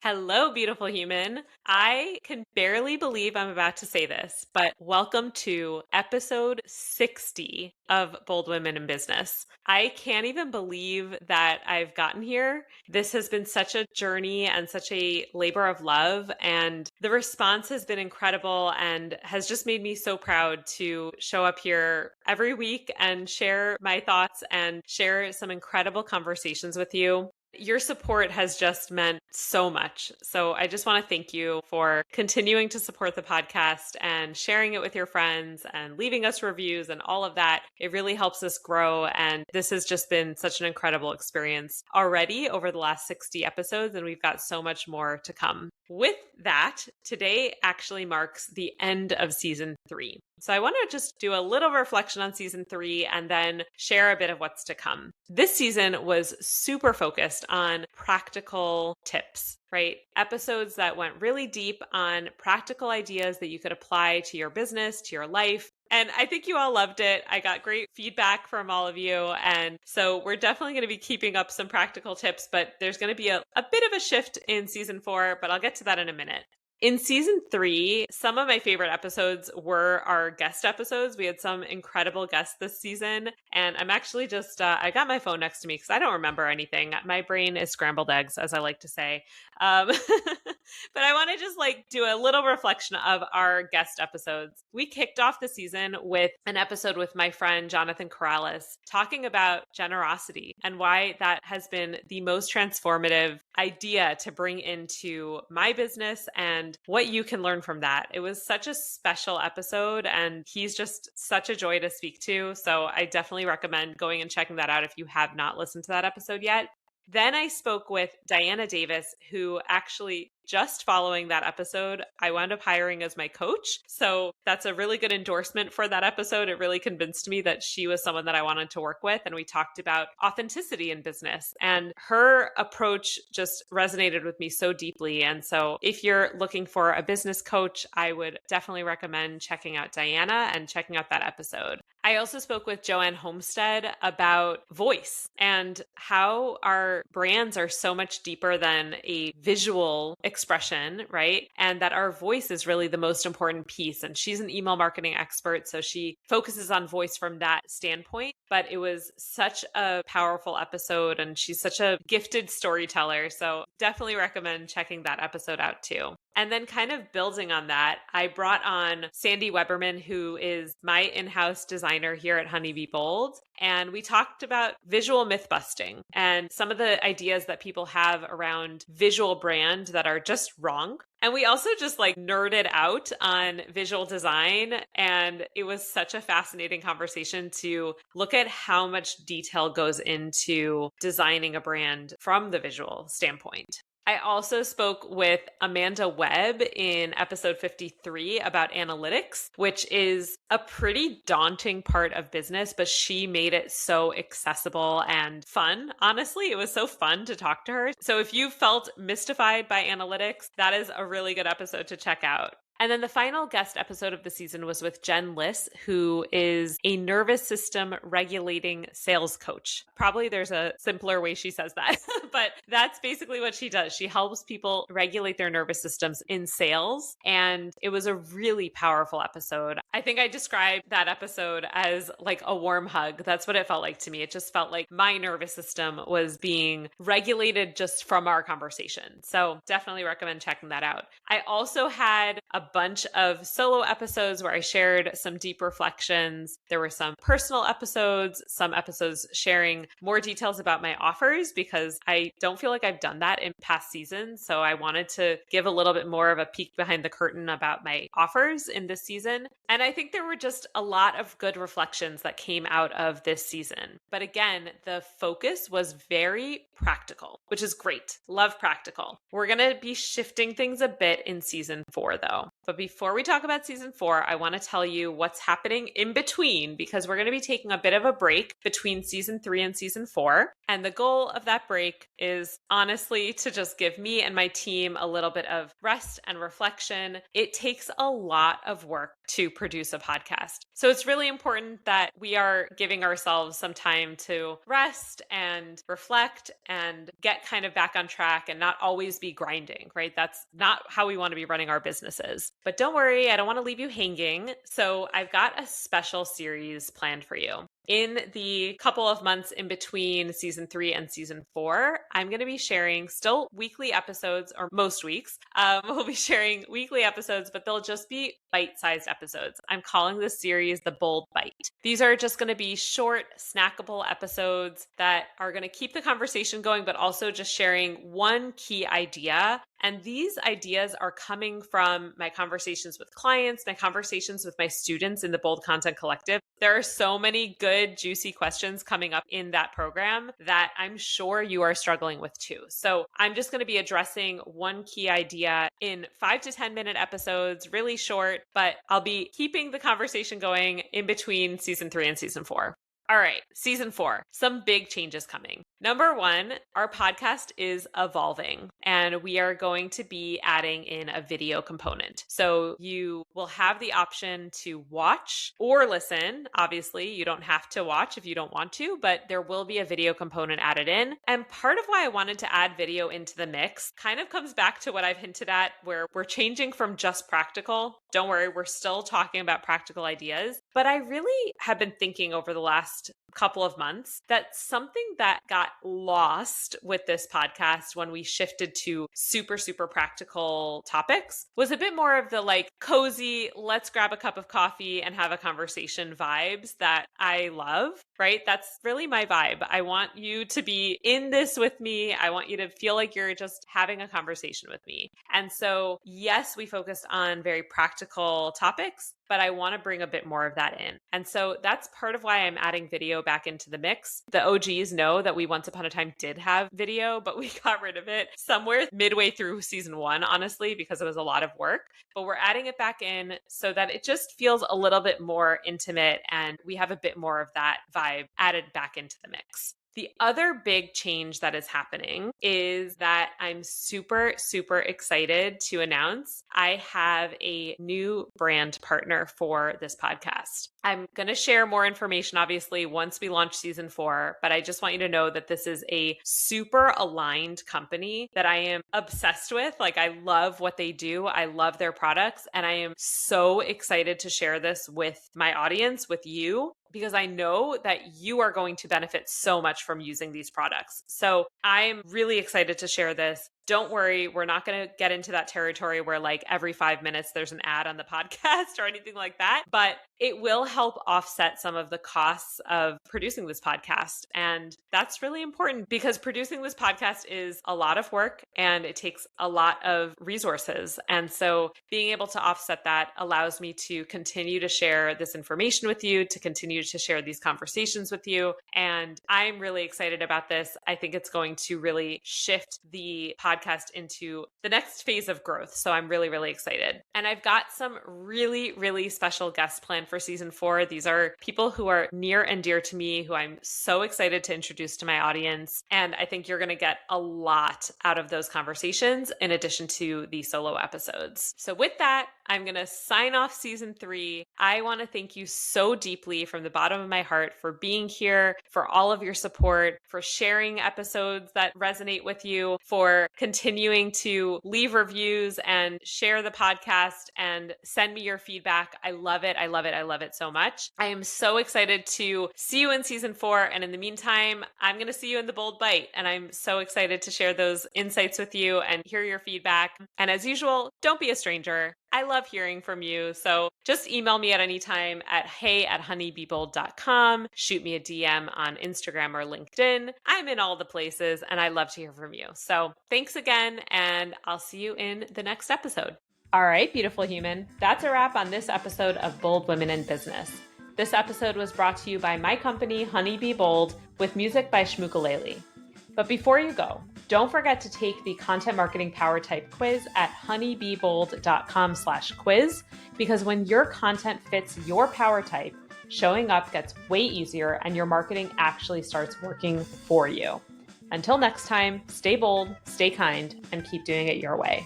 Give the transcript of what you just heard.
Hello, beautiful human. I can barely believe I'm about to say this, but welcome to episode 60 of Bold Women in Business. I can't even believe that I've gotten here. This has been such a journey and such a labor of love, and the response has been incredible and has just made me so proud to show up here every week and share my thoughts and share some incredible conversations with you. Your support has just meant so much. So I just want to thank you for continuing to support the podcast and sharing it with your friends and leaving us reviews and all of that. It really helps us grow. And this has just been such an incredible experience already over the last 60 episodes, and we've got so much more to come. With that, today actually marks the end of season 3. So I want to just do a little reflection on season 3 and then share a bit of what's to come. This season was super focused on practical tips, right? Episodes that went really deep on practical ideas that you could apply to your business, to your life. And I think you all loved it. I got great feedback from all of you. And so we're definitely going to be keeping up some practical tips, but there's going to be a bit of a shift in season 4, but I'll get to that in a minute. In season 3, some of my favorite episodes were our guest episodes. We had some incredible guests this season. And I'm actually just, I got my phone next to me because I don't remember anything. My brain is scrambled eggs, as I like to say. But I want to just do a little reflection of our guest episodes. We kicked off the season with an episode with my friend, Jonathan Corrales, talking about generosity and why that has been the most transformative idea to bring into my business and what you can learn from that. It was such a special episode and he's just such a joy to speak to. So I definitely recommend going and checking that out if you have not listened to that episode yet. Then I spoke with Diana Davis, who actually just following that episode, I wound up hiring as my coach. So that's a really good endorsement for that episode. It really convinced me that she was someone that I wanted to work with. And we talked about authenticity in business. And her approach just resonated with me so deeply. And so if you're looking for a business coach, I would definitely recommend checking out Diana and checking out that episode. I also spoke with Joanne Homestead about voice and how our brands are so much deeper than a visual expression, right? And that our voice is really the most important piece. And she's an email marketing expert, so she focuses on voice from that standpoint. But it was such a powerful episode, and she's such a gifted storyteller. So definitely recommend checking that episode out too. And then kind of building on that, I brought on Sandy Weberman, who is my in-house designer here at Honeybee Bold. And we talked about visual myth busting and some of the ideas that people have around visual brand that are just wrong. And we also just nerded out on visual design. And it was such a fascinating conversation to look at how much detail goes into designing a brand from the visual standpoint. I also spoke with Amanda Webb in episode 53 about analytics, which is a pretty daunting part of business, but she made it so accessible and fun. Honestly, it was so fun to talk to her. So if you felt mystified by analytics, that is a really good episode to check out. And then the final guest episode of the season was with Jen Liss, who is a nervous system regulating sales coach. Probably there's a simpler way she says that, but that's basically what she does. She helps people regulate their nervous systems in sales. And it was a really powerful episode. I think I described that episode as like a warm hug. That's what it felt like to me. It just felt like my nervous system was being regulated just from our conversation. So definitely recommend checking that out. I also had a bunch of solo episodes where I shared some deep reflections. There were some personal episodes, some episodes sharing more details about my offers because I don't feel like I've done that in past seasons. So I wanted to give a little bit more of a peek behind the curtain about my offers in this season. And I think there were just a lot of good reflections that came out of this season. But again, the focus was very practical, which is great. Love practical. We're going to be shifting things a bit in season 4 though. But before we talk about season 4, I want to tell you what's happening in between, because we're going to be taking a bit of a break between season 3 and season 4. And the goal of that break is honestly to just give me and my team a little bit of rest and reflection. It takes a lot of work to produce a podcast. So it's really important that we are giving ourselves some time to rest and reflect and get kind of back on track and not always be grinding, right? That's not how we want to be running our businesses. But don't worry, I don't want to leave you hanging. So I've got a special series planned for you. In the couple of months in between season 3 and season 4, I'm going to be sharing still weekly episodes, or most weeks. We'll be sharing weekly episodes, but they'll just be bite-sized episodes. I'm calling this series the Bold Bite. These are just going to be short, snackable episodes that are going to keep the conversation going, but also just sharing one key idea. And these ideas are coming from my conversations with clients, my conversations with my students in the Bold Content Collective. There are so many good, juicy questions coming up in that program that I'm sure you are struggling with too. So I'm just going to be addressing one key idea in 5 to 10 minute episodes, really short, but I'll be keeping the conversation going in between season 3 and season 4. All right, season 4, some big changes coming. Number 1, our podcast is evolving and we are going to be adding in a video component. So you will have the option to watch or listen. Obviously, you don't have to watch if you don't want to, but there will be a video component added in. And part of why I wanted to add video into the mix kind of comes back to what I've hinted at, where we're changing from just practical. Don't worry, we're still talking about practical ideas. But I really have been thinking over the last couple of months that something that got lost with this podcast when we shifted to super practical topics was a bit more of the like cozy, let's grab a cup of coffee and have a conversation vibes that I love, right? That's really my vibe. I want you to be in this with me. I want you to feel like you're just having a conversation with me. And so, yes, we focused on very practical topics, but I want to bring a bit more of that in. And so that's part of why I'm adding video back into the mix. The OGs know that we once upon a time did have video, but we got rid of it somewhere midway through season 1, honestly, because it was a lot of work. But we're adding it back in so that it just feels a little bit more intimate and we have a bit more of that vibe added back into the mix. The other big change that is happening is that I'm super excited to announce I have a new brand partner for this podcast. I'm going to share more information, obviously, once we launch season 4, but I just want you to know that this is a super aligned company that I am obsessed with. Like, I love what they do. I love their products, and I am so excited to share this with my audience, with you, because I know that you are going to benefit so much from using these products. So I'm really excited to share this. Don't worry, we're not going to get into that territory where like every 5 minutes there's an ad on the podcast or anything like that, but it will help offset some of the costs of producing this podcast. And that's really important because producing this podcast is a lot of work and it takes a lot of resources. And so being able to offset that allows me to continue to share this information with you, to continue to share these conversations with you. And I'm really excited about this. I think it's going to really shift the podcast into the next phase of growth. So I'm really excited. And I've got some really special guests planned for season 4. These are people who are near and dear to me, who I'm so excited to introduce to my audience. And I think you're going to get a lot out of those conversations in addition to the solo episodes. So with that, I'm going to sign off season 3. I want to thank you so deeply from the bottom of my heart for being here, for all of your support, for sharing episodes that resonate with you, for continuing to leave reviews and share the podcast and send me your feedback. I love it. I love it so much. I am so excited to see you in season 4. And in the meantime, I'm going to see you in the Bold Bite. And I'm so excited to share those insights with you and hear your feedback. And as usual, don't be a stranger. I love hearing from you. So just email me at any time at hey@honeybeebold.com. Shoot me a DM on Instagram or LinkedIn. I'm in all the places and I love to hear from you. So thanks again, and I'll see you in the next episode. All right, beautiful human. That's a wrap on this episode of Bold Women in Business. This episode was brought to you by my company, Honey Bee Bold, with music by Shmukulele. But before you go, Don't forget to take the Content Marketing Power Type quiz at honeybeebold.com/quiz, because when your content fits your power type, showing up gets way easier and your marketing actually starts working for you. Until next time, stay bold, stay kind, and keep doing it your way.